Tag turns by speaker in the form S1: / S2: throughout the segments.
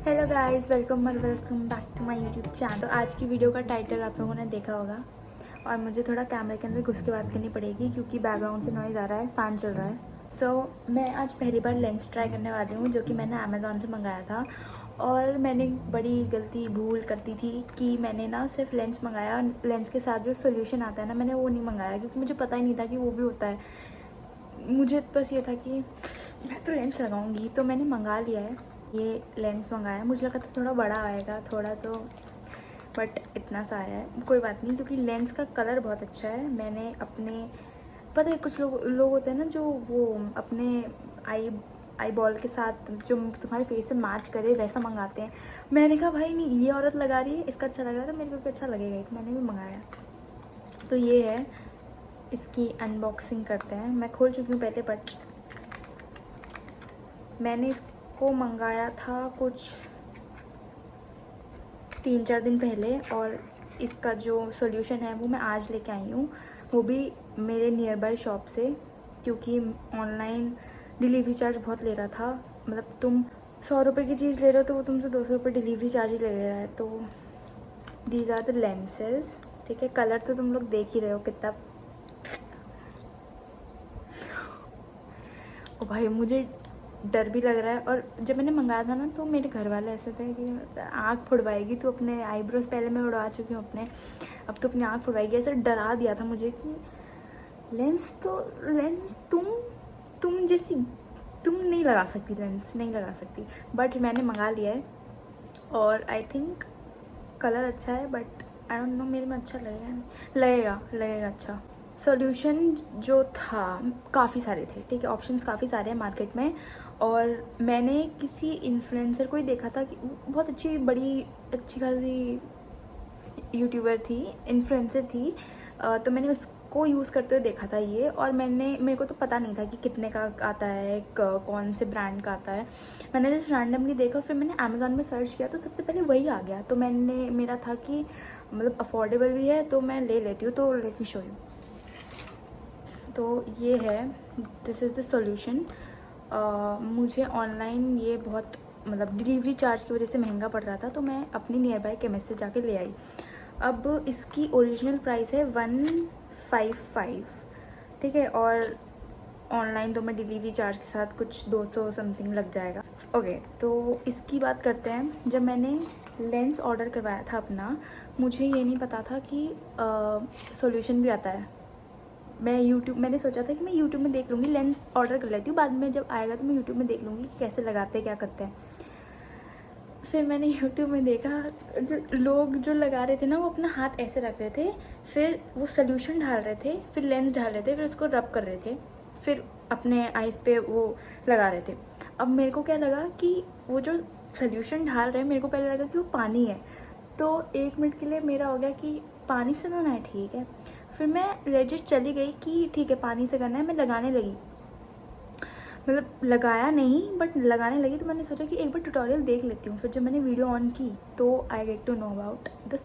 S1: Hello guys, welcome back to my YouTube channel. तो आज की वीडियो का टाइटल आप लोगों ने देखा होगा और मुझे थोड़ा कैमरे के अंदर घुस के बात करनी पड़ेगी क्योंकि बैकग्राउंड से नॉइज़ आ रहा है, फ़ैन चल रहा है। मैं आज पहली बार लेंस ट्राई करने वाली हूँ जो कि मैंने अमेज़ॉन से मंगाया था। और मैंने बड़ी गलती भूल करती थी कि मैंने ना सिर्फ लेंस मंगाया, लेंस के साथ जो सोल्यूशन आता है ना, मैंने वो नहीं मंगाया क्योंकि मुझे पता ही नहीं था कि वो भी होता है। मुझे बस ये था कि मैं तो लेंस लगाऊंगी, तो मैंने मंगा लिया है। ये लेंस मंगाया, मुझे लगा था थोड़ा बड़ा आएगा थोड़ा, तो बट इतना सा आया है। कोई बात नहीं क्योंकि लेंस का कलर बहुत अच्छा है। मैंने अपने पता है कुछ लोग होते हैं ना जो वो अपने आई बॉल के साथ जो तुम्हारे फेस पे मैच करे वैसा मंगाते हैं। मैंने कहा भाई नहीं, ये औरत लगा रही है, इसका अच्छा लग रहा था, मेरे को भी अच्छा लगेगा, तो मैंने भी मंगाया। तो ये है, इसकी अनबॉक्सिंग करते हैं। मैं खोल चुकी हूँ पहले, बट मैंने इसको मंगाया था कुछ 3-4 दिन पहले और इसका जो सॉल्यूशन है वो मैं आज लेके आई हूँ, वो भी मेरे नियर बाय शॉप से, क्योंकि ऑनलाइन डिलीवरी चार्ज बहुत ले रहा था। मतलब तुम 100 रुपये की चीज़ ले रहे हो तो वो तुमसे 200 रुपये डिलीवरी चार्ज ही ले रहा है। तो दीज आर द लेंसेज, ठीक है। कलर तो तुम लोग देख ही रहे हो कितना। ओ भाई, मुझे डर भी लग रहा है। और जब मैंने मंगाया था ना तो मेरे घर वाले ऐसे थे कि आँख फुड़वाएगी तो अपने आईब्रोज पहले मैं उड़वा चुकी हूँ अपने, अब तो अपनी आँख फुड़वाएगी, ऐसे डरा दिया था मुझे कि लेंस तुम जैसी तुम नहीं लगा सकती, लेंस नहीं लगा सकती। बट मैंने मंगा लिया है और आई थिंक कलर अच्छा है, बट आई डोंट नो मेरे में अच्छा लगेगा नहीं लगेगा अच्छा। सॉल्यूशन जो था काफ़ी सारे थे, ठीक है, ऑप्शंस काफ़ी सारे हैं मार्केट में। और मैंने किसी इन्फ्लुएंसर को ही देखा था कि बहुत अच्छी खासी यूट्यूबर थी, इन्फ्लुएंसर थी। तो मैंने उसको यूज़ करते हुए देखा था ये, और मेरे को तो पता नहीं था कि कितने का आता है, कौन से ब्रांड का आता है। मैंने जस्ट रैंडमली देखा, फिर मैंने अमेज़ॉन में सर्च किया तो सबसे पहले वही आ गया। तो मेरा था कि मतलब अफोर्डेबल भी है तो मैं ले लेती हूँ। तो लेट मी शो यू। तो ये है, दिस इज़ द सॉल्यूशन। मुझे ऑनलाइन ये बहुत मतलब डिलीवरी चार्ज की वजह से महंगा पड़ रहा था, तो मैं अपनी नियर बाय केमिस्ट से जाके ले आई। अब इसकी ओरिजिनल प्राइस है 155, ठीक है, और ऑनलाइन तो मैं डिलीवरी चार्ज के साथ कुछ 200 समथिंग लग जाएगा। ओके, तो इसकी बात करते हैं। जब मैंने लेंस ऑर्डर करवाया था अपना, मुझे ये नहीं पता था कि सॉल्यूशन भी आता है। मैंने सोचा था कि मैं यूट्यूब में देख लूँगी, लेंस ऑर्डर कर लेती हूँ, बाद में जब आएगा तो मैं यूट्यूब में देख लूँगी कि कैसे लगाते हैं, क्या करते हैं। फिर मैंने यूट्यूब में देखा, जो लोग जो लगा रहे थे ना वो अपना हाथ ऐसे रख रहे थे, फिर वो सोल्यूशन डाल रहे थे, फिर लेंस डाल रहे थे, फिर उसको रब कर रहे थे, फिर अपने आइज़ पे वो लगा रहे थे। अब मेरे को क्या लगा कि वो जो सोल्यूशन डाल रहे हैं, मेरे को पहले लगा कि वो पानी है, तो 1 मिनट के लिए मेरा हो गया कि पानी से धोना है, ठीक है। फिर मैं लेजिट चली गई कि ठीक है पानी से करना है, मैं लगाने लगी, मतलब लगाया नहीं बट लगाने लगी। तो मैंने सोचा कि एक बार ट्यूटोरियल देख लेती हूँ। फिर जब मैंने वीडियो ऑन की तो I get to know about the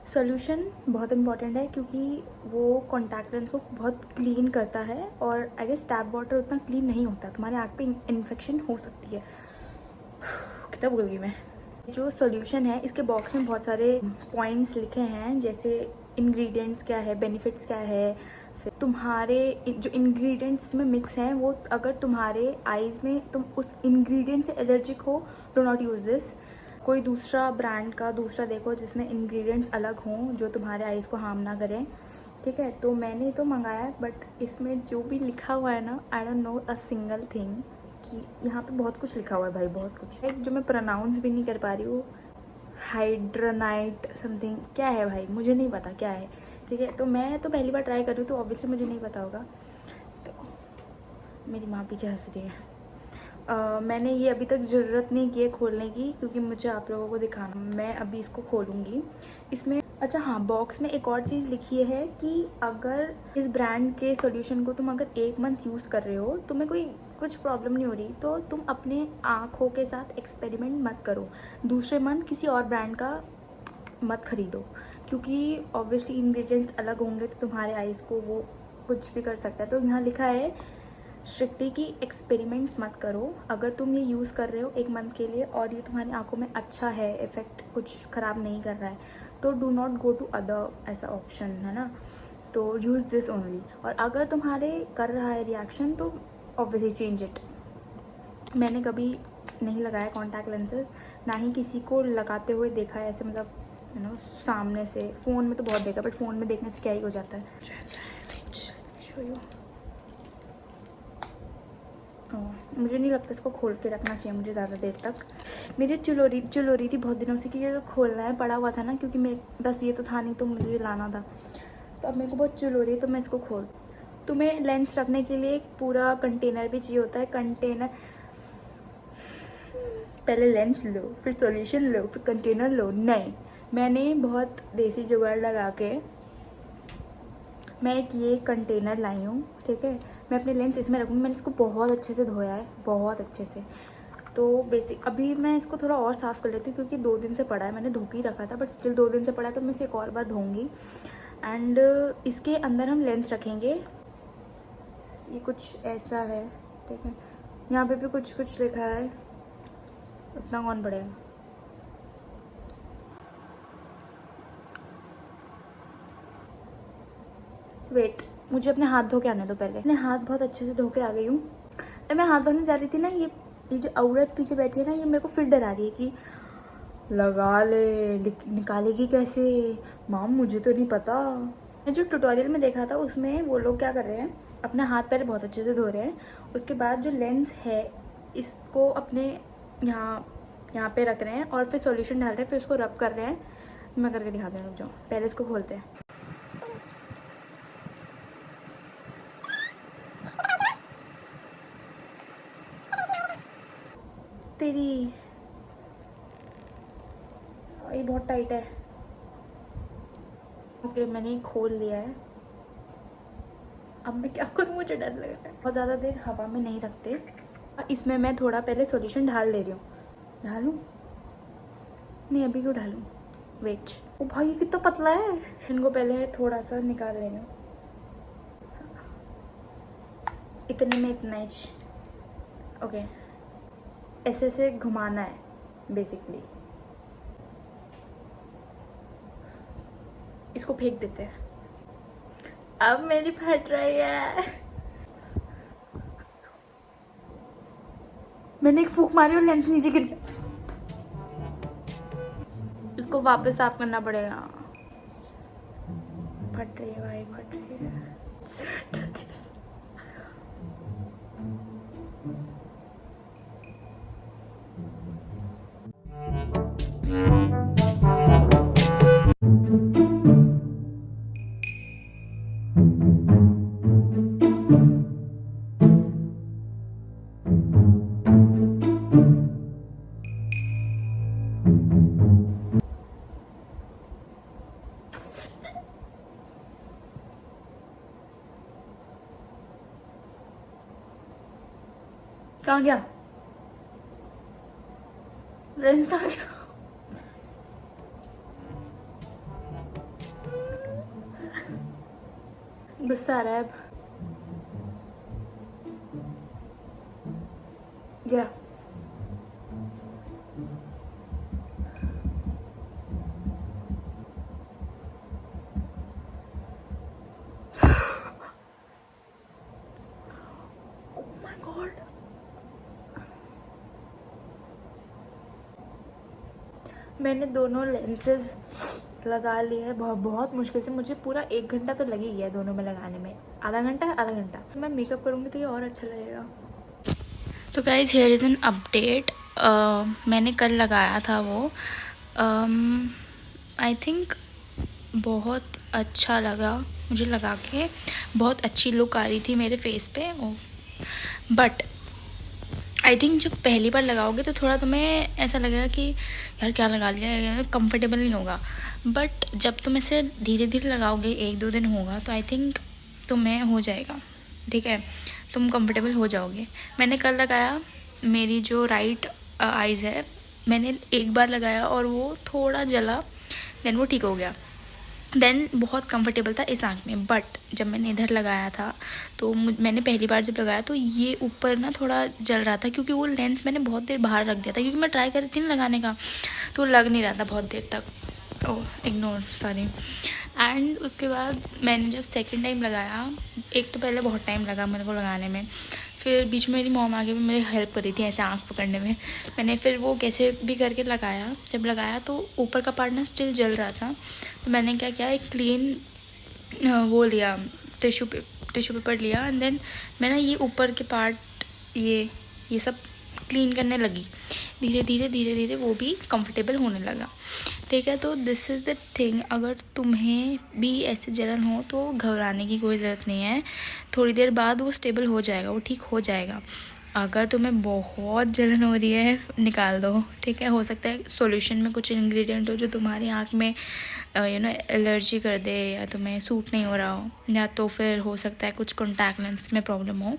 S1: solution बहुत इंपॉर्टेंट है क्योंकि वो कॉन्टैक्ट लेंस को बहुत क्लीन करता है, और आई गेस टैप वाटर उतना क्लीन नहीं होता, तुम्हारे आँख पे इन्फेक्शन हो सकती है। कितना बोल गई मैं। जो सॉल्यूशन है, इसके बॉक्स में बहुत सारे पॉइंट्स लिखे हैं, जैसे इंग्रेडिएंट्स क्या है, बेनिफिट्स क्या है, फिर तुम्हारे जो इंग्रेडिएंट्स में मिक्स हैं वो अगर तुम्हारे आईज़ में तुम उस इंग्रेडिएंट से एलर्जिक हो, डो नॉट यूज़ दिस। कोई दूसरा ब्रांड का दूसरा देखो जिसमें इंग्रेडिएंट्स अलग हों जो तुम्हारे आईज़ को हार्म ना करें, ठीक है। तो मैंने तो मंगाया, बट इसमें जो भी लिखा हुआ है ना, I don't know a single thing. कि यहाँ पे बहुत कुछ लिखा हुआ है भाई, बहुत कुछ है जो मैं प्रोनाउंस भी नहीं कर पा रही हूँ। हाइड्रोनाइट समथिंग क्या है भाई, मुझे नहीं पता क्या है, ठीक है। तो मैं तो पहली बार ट्राई कर रही हूँ तो ऑब्वियसली मुझे नहीं पता होगा। तो मेरी माँ पीछे हंस रही है। मैंने ये अभी तक ज़रूरत नहीं की है खोलने की क्योंकि मुझे आप लोगों को दिखाना, मैं अभी इसको खोलूँगी। इसमें अच्छा हाँ, बॉक्स में एक और चीज़ लिखी है कि अगर इस ब्रांड के सॉल्यूशन को तुम अगर 1 मंथ यूज़ कर रहे हो, तुम्हें कुछ प्रॉब्लम नहीं हो रही, तो तुम अपने आँखों के साथ एक्सपेरिमेंट मत करो, दूसरे मंथ किसी और ब्रांड का मत खरीदो, क्योंकि ऑब्वियसली इंग्रेडिएंट्स अलग होंगे तो तुम्हारे आइज़ को वो कुछ भी कर सकता है। तो यहाँ लिखा है स्ट्रिक्टली कि एक्सपेरिमेंट्स मत करो। अगर तुम ये यूज़ कर रहे हो 1 मंथ के लिए और ये तुम्हारी आंखों में अच्छा है, इफ़ेक्ट कुछ ख़राब नहीं कर रहा है, तो do not go to other ऐसा ऑप्शन है ना, तो यूज़ दिस ओनली। और अगर तुम्हारे कर रहा है रिएक्शन तो ऑब्वियसली चेंज इट। मैंने कभी नहीं लगाया कॉन्टैक्ट लेंसेज, ना ही किसी को लगाते हुए देखा है ऐसे, मतलब यू नो सामने से। फ़ोन में तो बहुत देखा, बट फ़ोन में देखने से क्या ही हो जाता है। मुझे नहीं लगता इसको खोल के रखना चाहिए मुझे ज़्यादा देर तक। मेरी चुलोरी थी बहुत दिनों से कि ये खोलना है, पड़ा हुआ था ना, क्योंकि मेरे बस ये तो था नहीं, तो मुझे लाना था। तो अब मेरे को बहुत चुलोरी है, तो मैं इसको खोल। तुम्हें लेंस रखने के लिए एक पूरा कंटेनर भी चाहिए होता है। कंटेनर, पहले लेंस लो, फिर सॉल्यूशन लो, फिर कंटेनर लो। नहीं, मैंने बहुत देसी जुगाड़ लगा के मैं एक ये कंटेनर लाई हूँ, ठीक है। मैं अपने लेंस इसमें रखूँगी। मैंने इसको बहुत अच्छे से धोया है, बहुत अच्छे से। तो बेसिक अभी मैं इसको थोड़ा और साफ़ कर लेती हूँ, क्योंकि 2 दिन से पड़ा है। मैंने धो के ही रखा था, बट स्टिल 2 दिन से पड़ा है, तो मैं इसे एक और बार धोऊँगी। एंड इसके अंदर हम लेंस रखेंगे। ये कुछ ऐसा है, ठीक है। यहाँ पे भी कुछ कुछ लिखा है, इतना कौन पड़ेगा। वेट, मुझे अपने हाथ धो के आने दो पहले। अपने हाथ बहुत अच्छे से धो के आ गई हूँ। मैं हाथ धोने जा रही थी ना, ये जो औरत पीछे बैठी है ना, ये मेरे को फिर डरा रही है कि लगा ले, निकालेगी कैसे माम, मुझे तो नहीं पता। मैं जो ट्यूटोरियल में देखा था उसमें वो लोग क्या कर रहे हैं, अपना हाथ पहले बहुत अच्छे से धो रहे हैं, उसके बाद जो लेंस है इसको अपने यहाँ पे रख रहे हैं और फिर सॉल्यूशन डाल रहे हैं, फिर उसको रब कर रहे हैं। मैं करके दिखाती हूँ, रुक जाओ, पहले इसको खोलते हैं। तेरी ये बहुत टाइट है। ओके, मैंने खोल लिया है। अब मैं क्या करूँ, मुझे डर लग रहा है। बहुत ज़्यादा देर हवा में नहीं रखते। इसमें मैं थोड़ा पहले सॉल्यूशन ढाल ले रही हूँ। ढालूँ? नहीं, अभी क्यों ढालूँ? वेट, ओ भाई ये कितना पतला है। इनको पहले थोड़ा सा निकाल ले रही हूँ, इतने में इतना ही। ओके, ऐसे से घुमाना है बेसिकली। इसको फेंक देते हैं। अब मेरी फट रही है। मैंने एक फूंक मारी और लेंस नीचे गिर गया। इसको वापस साफ करना पड़ेगा। फट रही है भाई, फट रही है। कहाँ गया लेंस, कहाँ गया? गुस्सा आ रहा है अब। गया। Oh my God. मैंने दोनों लेंसेज लगा लिए हैं बहुत मुश्किल से। मुझे पूरा 1 घंटा तो लग ही गया दोनों में लगाने में। आधा घंटा मैं मेकअप करूँगी तो ये और अच्छा लगेगा। तो guys here is an update. मैंने कल लगाया था वो, आई थिंक बहुत अच्छा लगा मुझे लगा के। बहुत अच्छी लुक आ रही थी मेरे फेस पे। बट आई थिंक जब पहली बार लगाओगे तो थोड़ा तुम्हें ऐसा लगेगा कि यार क्या लगा लिया, कंफर्टेबल नहीं होगा। बट जब तुम इसे धीरे धीरे लगाओगे, 1-2 दिन होगा, तो आई थिंक तुम्हें हो जाएगा, ठीक है, तुम कंफर्टेबल हो जाओगे। मैंने कल लगाया, मेरी जो राइट आइज़ है, मैंने एक बार लगाया और वो थोड़ा जला, देन वो ठीक हो गया। देन बहुत कंफर्टेबल था इस आँख में। बट जब मैंने इधर लगाया था तो मैंने पहली बार जब लगाया तो ये ऊपर ना थोड़ा जल रहा था, क्योंकि वो लेंस मैंने बहुत देर बाहर रख दिया था, क्योंकि मैं ट्राई कर रही थी ना लगाने का, तो लग नहीं रहा था बहुत देर तक। ओह इग्नोर, सॉरी। एंड उसके बाद मैंने जब सेकेंड टाइम लगाया, एक तो पहले बहुत टाइम लगा मेरे को लगाने में, फिर बीच में मेरी मॉम आके भी मेरी हेल्प कर रही थी ऐसे आँख पकड़ने में। मैंने फिर वो कैसे भी करके लगाया। जब लगाया तो ऊपर का पार्ट ना स्टिल जल रहा था, तो मैंने क्या किया, एक क्लीन वो लिया, टिश्यू पेपर लिया, एंड देन मैं ना ये ऊपर के पार्ट ये सब क्लीन करने लगी। धीरे धीरे वो भी कंफर्टेबल होने लगा। ठीक है, तो दिस इज़ द थिंग। अगर तुम्हें भी ऐसे जलन हो तो घबराने की कोई ज़रूरत नहीं है, थोड़ी देर बाद वो स्टेबल हो जाएगा, वो ठीक हो जाएगा। अगर तुम्हें बहुत जलन हो रही है निकाल दो, ठीक है। हो सकता है सॉल्यूशन में कुछ इंग्रेडिएंट हो जो तुम्हारी आँख में एलर्जी कर दे, या तुम्हें सूट नहीं हो रहा हो, या तो फिर हो सकता है कुछ कॉन्टैक्ट लेंस में प्रॉब्लम हो।